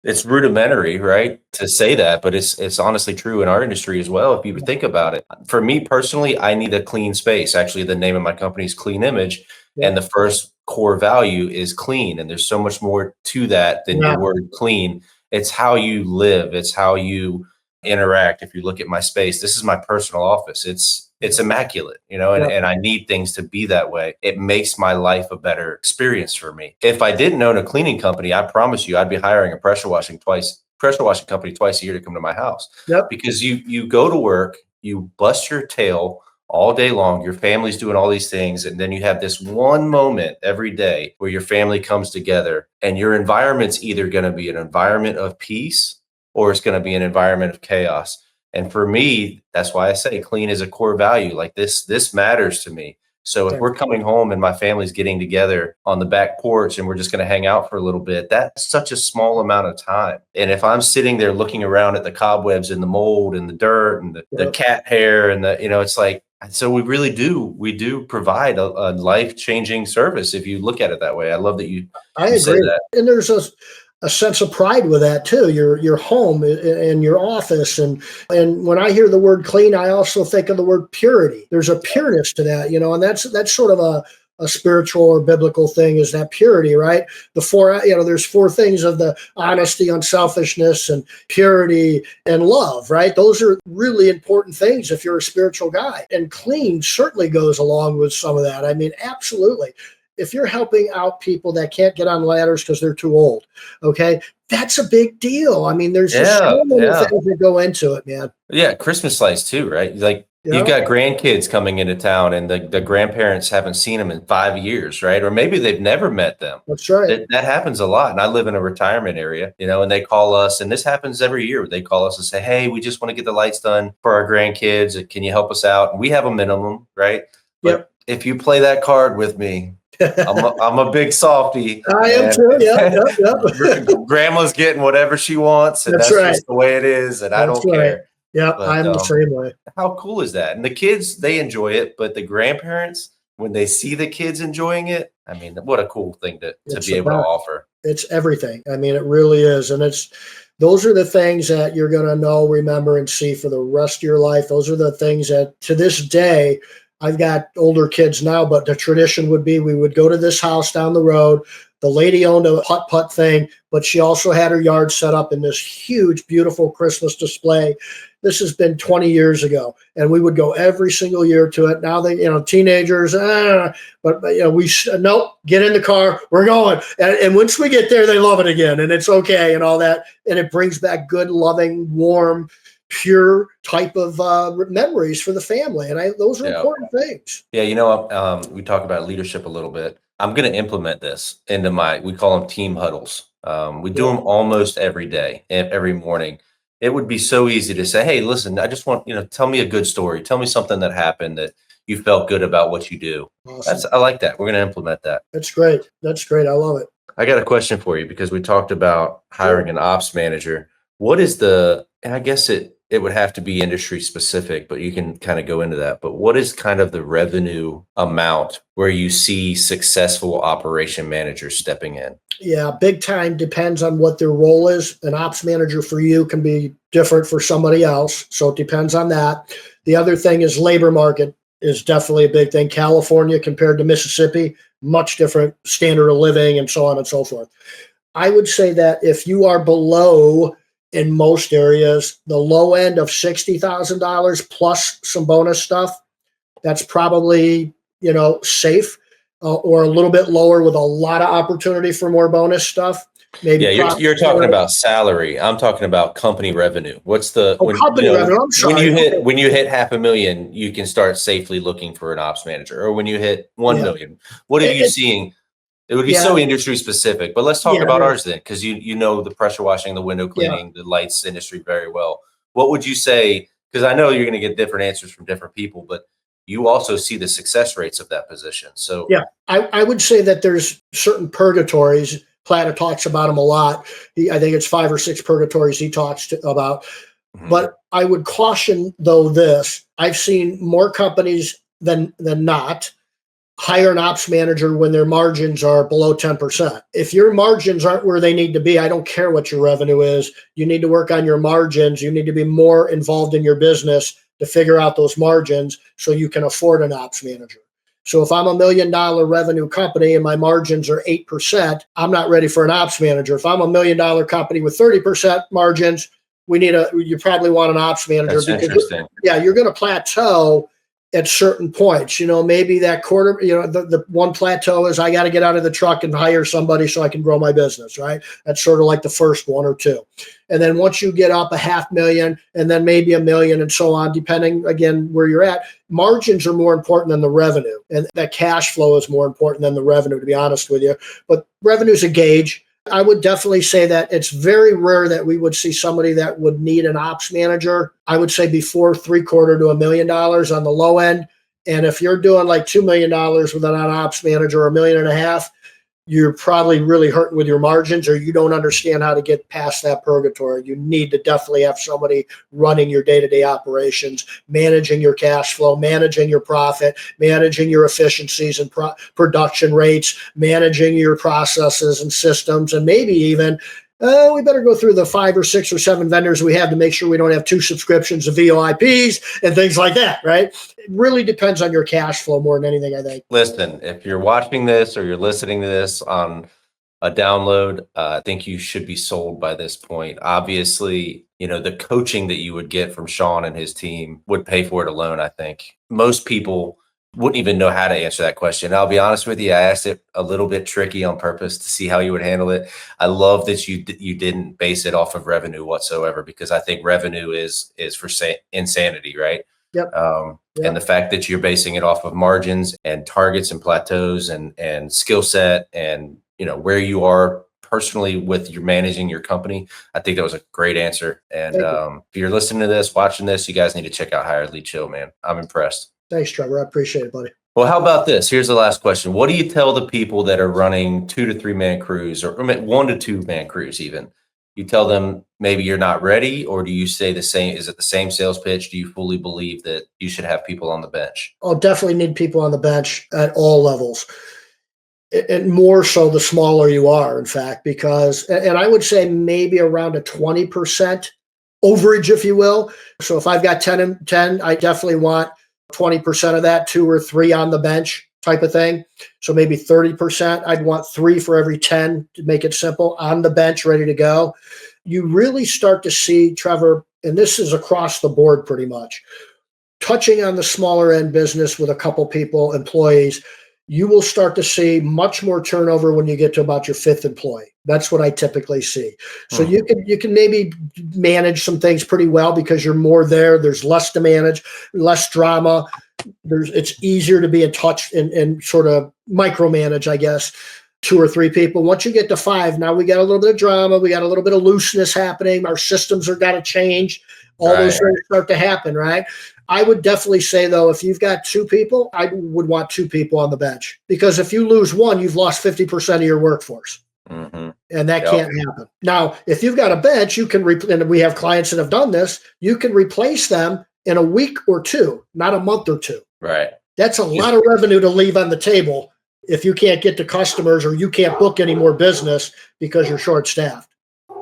it's rudimentary, right, to say that, but it's honestly true in our industry as well, if you would think about it. For me personally, I need a clean space. Actually, the name of my company is Clean Image. And the first core value is clean. And there's so much more to that than your word clean. It's how you live. It's how you interact. If you look at my space, this is my personal office. It's immaculate, and I need things to be that way. It makes my life a better experience for me. If I didn't own a cleaning company, I promise you, I'd be hiring a pressure washing company twice a year to come to my house. Because you go to work, you bust your tail all day long, your family's doing all these things, and then you have this one moment every day where your family comes together, and your environment's either going to be an environment of peace or it's going to be an environment of chaos. And for me, that's why I say clean is a core value. Like this matters to me. So if we're coming home and my family's getting together on the back porch and we're just going to hang out for a little bit, that's such a small amount of time. And if I'm sitting there looking around at the cobwebs and the mold and the dirt and the cat hair and it's like, so we do provide a life-changing service if you look at it that way. I love that you say that. And there's a sense of pride with that too. Your home and your office, and when I hear the word clean, I also think of the word purity. There's a pureness to that, and that's sort of a spiritual or biblical thing, is that purity, right? There's four things of the honesty, unselfishness, and purity and love, right? Those are really important things if you're a spiritual guy. And clean certainly goes along with some of that. I mean, absolutely. If you're helping out people that can't get on ladders because they're too old, okay, that's a big deal. I mean, there's just so many things that go into it, man. Yeah, Christmas lights too, right? Like you've got grandkids coming into town, and the grandparents haven't seen them in 5 years, right? Or maybe they've never met them. That's right. That happens a lot. And I live in a retirement area, and they call us, and this happens every year. They call us and say, "Hey, we just want to get the lights done for our grandkids. Can you help us out?" And we have a minimum, right? But if you play that card with me, I'm a big softie. I am too. Yep. Grandma's getting whatever she wants, and that's just the way it is, and I don't care. Yeah, I'm the same way. How cool is that? And the kids, they enjoy it, but the grandparents, when they see the kids enjoying it, I mean, what a cool thing to be able to offer. It's everything. I mean, it really is. And those are the things that you're going to know, remember, and see for the rest of your life. Those are the things that, to this day, I've got older kids now, but the tradition would be we would go to this house down the road. The lady owned a putt-putt thing, but she also had her yard set up in this huge, beautiful Christmas display. This has been 20 years ago, and we would go every single year to it. Now they, teenagers, but nope, get in the car, we're going. And once we get there, they love it again, and it's okay and all that. And it brings back good, loving, warm, pure type of memories for the family. And those are important things. Yeah. We talk about leadership a little bit. I'm going to implement this into we call them team huddles. We do them almost every day, every morning. It would be so easy to say, "Hey, listen, I just want, tell me a good story. Tell me something that happened that you felt good about what you do. Awesome. I like that. We're going to implement that. That's great. That's great. I love it. I got a question for you because we talked about hiring an ops manager. What is and I guess it would have to be industry specific, but you can kind of go into that. But what is kind of the revenue amount where you see successful operation managers stepping in? Yeah, big time depends on what their role is. An ops manager for you can be different for somebody else. So it depends on that. The other thing is labor market is definitely a big thing. California compared to Mississippi, much different standard of living and so on and so forth. I would say that if you are below, in most areas, the low end of $60,000 plus some bonus stuff, that's probably, safe, or a little bit lower with a lot of opportunity for more bonus stuff. Maybe you're talking about salary. I'm talking about company revenue. What's the company revenue? I'm sorry. When you hit $500,000, you can start safely looking for an ops manager. Or when you hit 1 million, what are you seeing? It would be so industry specific, but let's talk about ours then, because you know the pressure washing, the window cleaning, the lights industry very well. What would you say? Because I know you're going to get different answers from different people, but you also see the success rates of that position. So I would say that there's certain purgatories. Plata talks about them a lot. I think it's 5 or 6 purgatories he talks about. Mm-hmm. But I would caution, though, this. I've seen more companies than not hire an ops manager when their margins are below 10%. If your margins aren't where they need to be, I don't care what your revenue is. You need to work on your margins. You need to be more involved in your business to figure out those margins so you can afford an ops manager. So if I'm $1 million revenue company and my margins are 8%, I'm not ready for an ops manager. If I'm $1 million company with 30% margins, you probably want an ops manager. That's interesting. You're going to plateau at certain points. Maybe that quarter, the one plateau is I got to get out of the truck and hire somebody so I can grow my business, right? That's sort of like the first 1 or 2. And then once you get up $500,000 and then maybe $1 million and so on, depending again where you're at, margins are more important than the revenue. And that cash flow is more important than the revenue, to be honest with you. But revenue's a gauge. I would definitely say that it's very rare that we would see somebody that would need an ops manager. I would say before $750,000 to $1 million on the low end. And if you're doing like $2 million with an ops manager or $1.5 million, you're probably really hurting with your margins, or you don't understand how to get past that purgatory. You need to definitely have somebody running your day-to-day operations, managing your cash flow, managing your profit, managing your efficiencies and production rates, managing your processes and systems, and maybe even we better go through the 5 or 6 or 7 vendors we have to make sure we don't have 2 subscriptions of VoIPs and things like that, right? It really depends on your cash flow more than anything, I think. Listen, if you're watching this or you're listening to this on a download, I think you should be sold by this point. Obviously, the coaching that you would get from Shawn and his team would pay for it alone, I think. Most people wouldn't even know how to answer that question. I'll be honest with you. I asked it a little bit tricky on purpose to see how you would handle it. I love that you didn't base it off of revenue whatsoever, because I think revenue is for insanity, right? Yep. And the fact that you're basing it off of margins and targets and plateaus and skill set and where you are personally with your managing your company, I think that was a great answer. And if you're listening to this, watching this, you guys need to check out Hire Lead Chill, man. I'm impressed. Thanks, Trevor. I appreciate it, buddy. Well, how about this? Here's the last question. What do you tell the people that are running 2 to 3 man crews, or 1 to 2 man crews even? You tell them maybe you're not ready, or do you say the same? Is it the same sales pitch? Do you fully believe that you should have people on the bench? I'll definitely need people on the bench at all levels. And more so the smaller you are, in fact, because, and I would say maybe around a 20% overage, if you will. So if I've got 10 and 10, I definitely want 20% of that, 2 or 3 on the bench type of thing. So maybe 30%. I'd want 3 for every 10 to make it simple, on the bench, ready to go. You really start to see, Trevor, and this is across the board pretty much, touching on the smaller end business with a couple people, employees, you will start to see much more turnover when you get to about your 5th employee. That's what I typically see. So you can maybe manage some things pretty well because you're more there. There's less to manage, less drama. It's easier to be in touch and sort of micromanage, I guess, 2 or 3 people. Once you get to 5, now we got a little bit of drama. We got a little bit of looseness happening. Our systems are got to change. all those things start to happen, right? I would definitely say, though, if you've got 2 people, I would want 2 people on the bench, because if you lose one, you've lost 50% of your workforce. Mm-hmm. And that can't happen. Now, if you've got a bench, you can, and we have clients that have done this, you can replace them in a week or 2, not a month or 2. Right. That's a lot of revenue to leave on the table if you can't get to customers or you can't book any more business because you're short-staffed.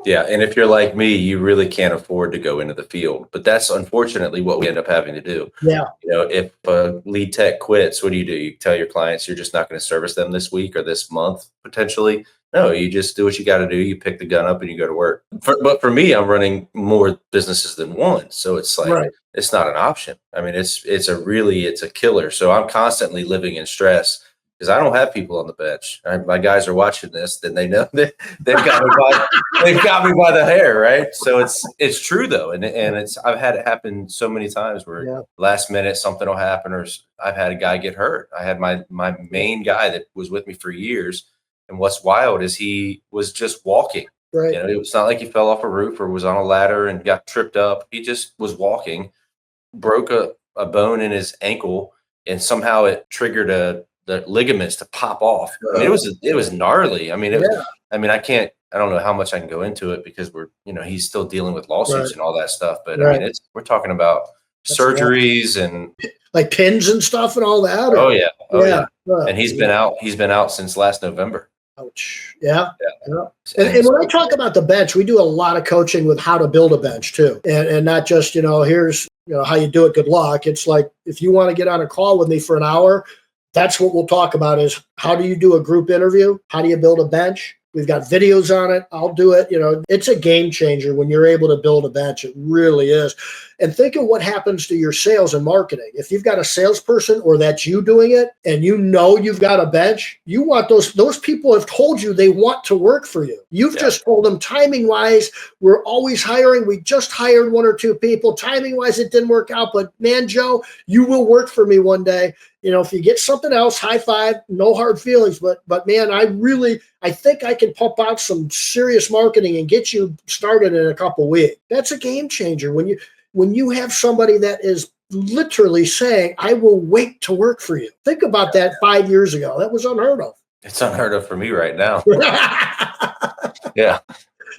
Yeah, and if you're like me, you really can't afford to go into the field. But that's unfortunately what we end up having to do. Yeah. If a lead tech quits, what do? You tell your clients you're just not going to service them this week or this month, potentially? No, you just do what you got to do. You pick the gun up and you go to work. But for me, I'm running more businesses than one. So it's like, It's not an option. I mean, it's a killer. So I'm constantly living in stress, because I don't have people on the bench. My guys are watching this, then they know that they've got me by the hair, right? So it's true though, and I've had it happen so many times where last minute something will happen, or I've had a guy get hurt. I had my main guy that was with me for years, and what's wild is he was just walking. Right. It was not like he fell off a roof or was on a ladder and got tripped up. He just was walking, broke a bone in his ankle, and somehow it triggered the ligaments to pop off. I mean, it was gnarly. I mean, I don't know how much I can go into it, because he's still dealing with lawsuits and all that stuff. But I mean, we're talking about surgeries and like pins and stuff and all that. Oh yeah. And he's been out since last November. Ouch. Yeah. And when I talk about the bench, we do a lot of coaching with how to build a bench too. And not just, here's, how you do it. Good luck. It's like, if you want to get on a call with me for an hour, that's what we'll talk about, is how do you do a group interview? How do you build a bench? We've got videos on it. I'll do it. It's a game changer when you're able to build a bench. It really is. And think of what happens to your sales and marketing. If you've got a salesperson, or that's you doing it, and you've got a bench, you want those people have told you they want to work for you. You've just told them, timing wise, we're always hiring. We just hired 1 or 2 people. Timing wise, it didn't work out, but man, Joe, you will work for me one day. If you get something else, high five, no hard feelings. But man, I think I can pump out some serious marketing and get you started in a couple weeks. That's a game changer when you have somebody that is literally saying, I will wait to work for you. Think about that 5 years ago. That was unheard of. It's unheard of for me right now. Yeah.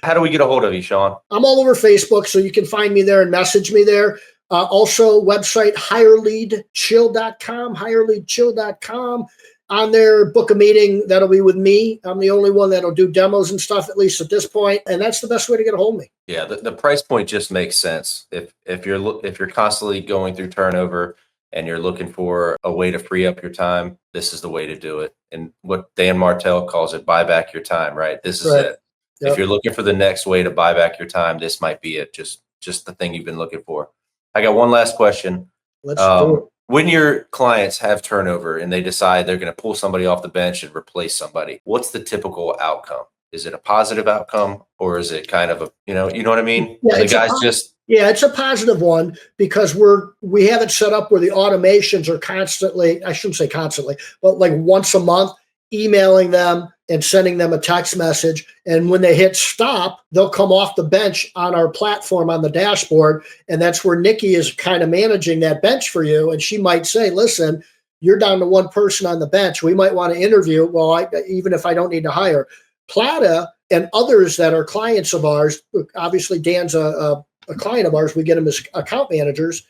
How do we get a hold of you, Shawn? I'm all over Facebook, so you can find me there and message me there. Also, website, hireleadchill.com. On there, book a meeting. That'll be with me. I'm the only one that'll do demos and stuff, at least at this point. And that's the best way to get a hold of me. Yeah, the price point just makes sense. If you're constantly going through turnover and you're looking for a way to free up your time, this is the way to do it. And what Dan Martell calls it, buy back your time, right? This is it. Yep. If you're looking for the next way to buy back your time, this might be it. Just the thing you've been looking for. I got one last question. Let's do it. When your clients have turnover and they decide they're going to pull somebody off the bench and replace somebody, what's the typical outcome? Is it a positive outcome, or is it kind of a, you know what I mean? Yeah, it's a positive one, because we have it set up where the automations are constantly, I shouldn't say constantly, but like once a month, emailing them and sending them a text message. And when they hit stop, they'll come off the bench on our platform on the dashboard. And that's where Nikki is kind of managing that bench for you. And she might say, listen, you're down to 1 person on the bench. We might want to interview. Well, even if I don't need to hire. Plata and others that are clients of ours, obviously Dan's a client of ours. We get him as account managers.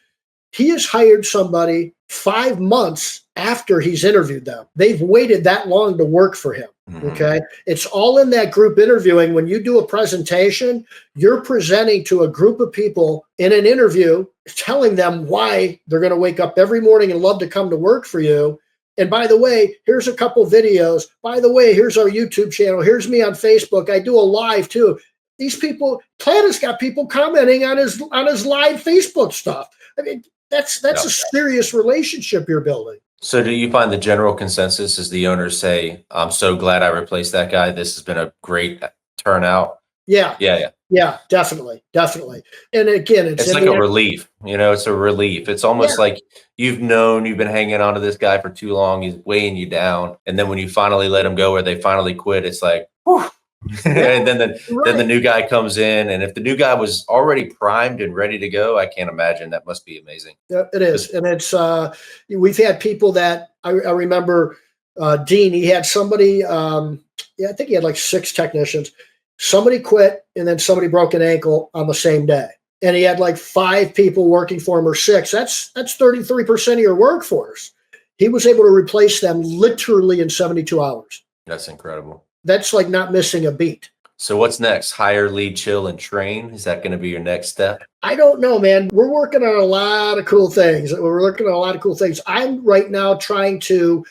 He has hired somebody 5 months after he's interviewed them. They've waited that long to work for him. Mm-hmm. Okay. It's all in that group interviewing. When you do a presentation, you're presenting to a group of people in an interview, telling them why they're going to wake up every morning and love to come to work for you. And by the way, here's a couple videos. By the way, here's our YouTube channel. Here's me on Facebook. I do a live too. These people, Plata's got people commenting on his live Facebook stuff. I mean, that's a serious relationship you're building. So do you find the general consensus is the owners say, I'm so glad I replaced that guy. This has been a great turnout. Yeah, definitely. And again, it's like a relief, it's a relief. It's almost like you've been hanging on to this guy for too long. He's weighing you down. And then when you finally let him go, or they finally quit, it's like, whew, And then the Right. new guy comes in, and if the new guy was already primed and ready to go, I can't imagine. That must be amazing. Yeah, it is. And it's, we've had people that I remember, Dean, he had somebody, yeah, I think he had like 6 technicians. Somebody quit and then somebody broke an ankle on the same day. And he had like 5 people working for him or 6. That's 33% of your workforce. He was able to replace them literally in 72 hours. That's incredible. That's like not missing a beat. So what's next? Hire, lead, chill, and train. Is that going to be your next step? I don't know, man. We're working on a lot of cool things. I'm right now trying to,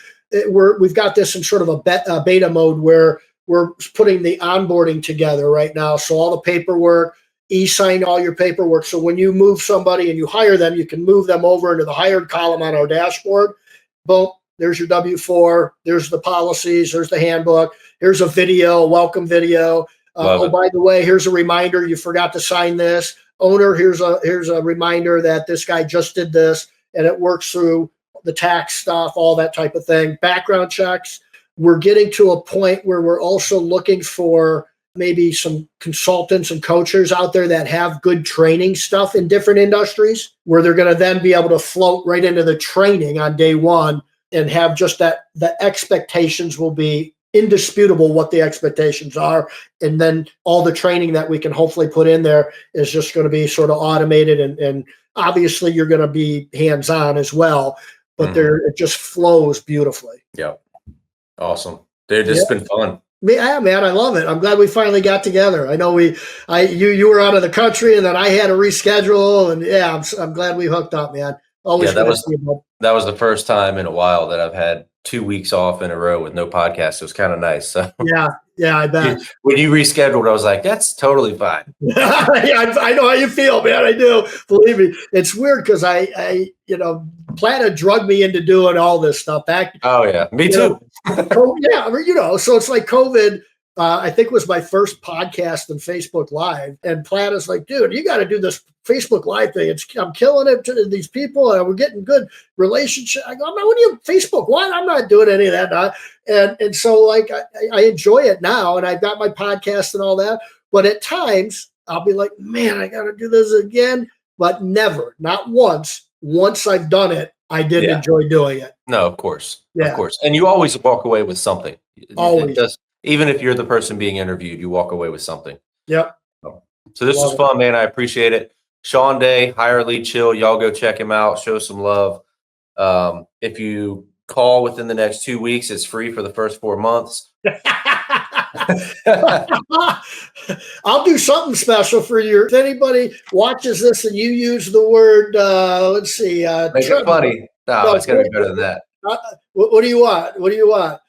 we've got this in sort of a beta mode where we're putting the onboarding together right now. So all the paperwork, e-sign all your paperwork. So when you move somebody and you hire them, you can move them over into the hired column on our dashboard. Boom, there's your W-4, there's the policies, there's the handbook, here's a video, a welcome video. By the way, here's a reminder you forgot to sign this. Owner, here's a reminder that this guy just did this, and it works through the tax stuff, all that type of thing. Background checks. We're getting to a point where we're also looking for maybe some consultants and coaches out there that have good training stuff in different industries, where they're going to then be able to float right into the training on day one and have just that the expectations will be indisputable what the expectations are. And then all the training that we can hopefully put in there is just going to be sort of automated. And obviously you're going to be hands-on as well, but it just flows beautifully. Yeah. Awesome. Dude, this has been fun. Yeah, man, I love it. I'm glad we finally got together. I know you were out of the country, and then I had to reschedule, and yeah, I'm glad we hooked up, man. Always. Yeah, that was the first time in a while that I've had 2 weeks off in a row with no podcast. It was kind of nice. So yeah, I bet. When you rescheduled, I was like, that's totally fine. I know how you feel, man. I do. Believe me. It's weird because I Platta drugged me into doing all this stuff back. Oh yeah, me too. So it's like COVID. I think was my first podcast and Facebook Live, and Platta's like, dude, you got to do this Facebook Live thing. I'm killing it to these people, and we're getting good relationship. I go, I'm not with you, Facebook. What? I'm not doing any of that. And so like I enjoy it now, and I've got my podcast and all that. But at times I'll be like, man, I got to do this again. But never, not once. Once I've done it, I didn't enjoy doing it. No, of course. Of course. And you always walk away with something. Always. Even if you're the person being interviewed, you walk away with something. Yep. So this was fun, man. I appreciate it. Shawn Day, Hire, Lead, Chill. Y'all go check him out. Show some love. If you call within the next 2 weeks, it's free for the first 4 months. I'll do something special for you. If anybody watches this and you use the word, let's see. Make it funny. No, it's got to be better than that. What do you want? What do you want?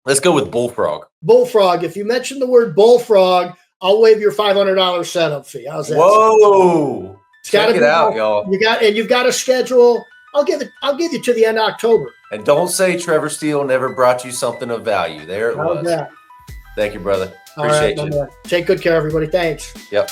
Let's go with bullfrog. Bullfrog. If you mention the word bullfrog, I'll waive your $500 setup fee. How's that? Whoa! Check it out, y'all. You've got a schedule. I'll give you to the end of October. And don't say Trevor Steele never brought you something of value. There it was. Thank you, brother. Appreciate you. Take good care, everybody. Thanks. Yep.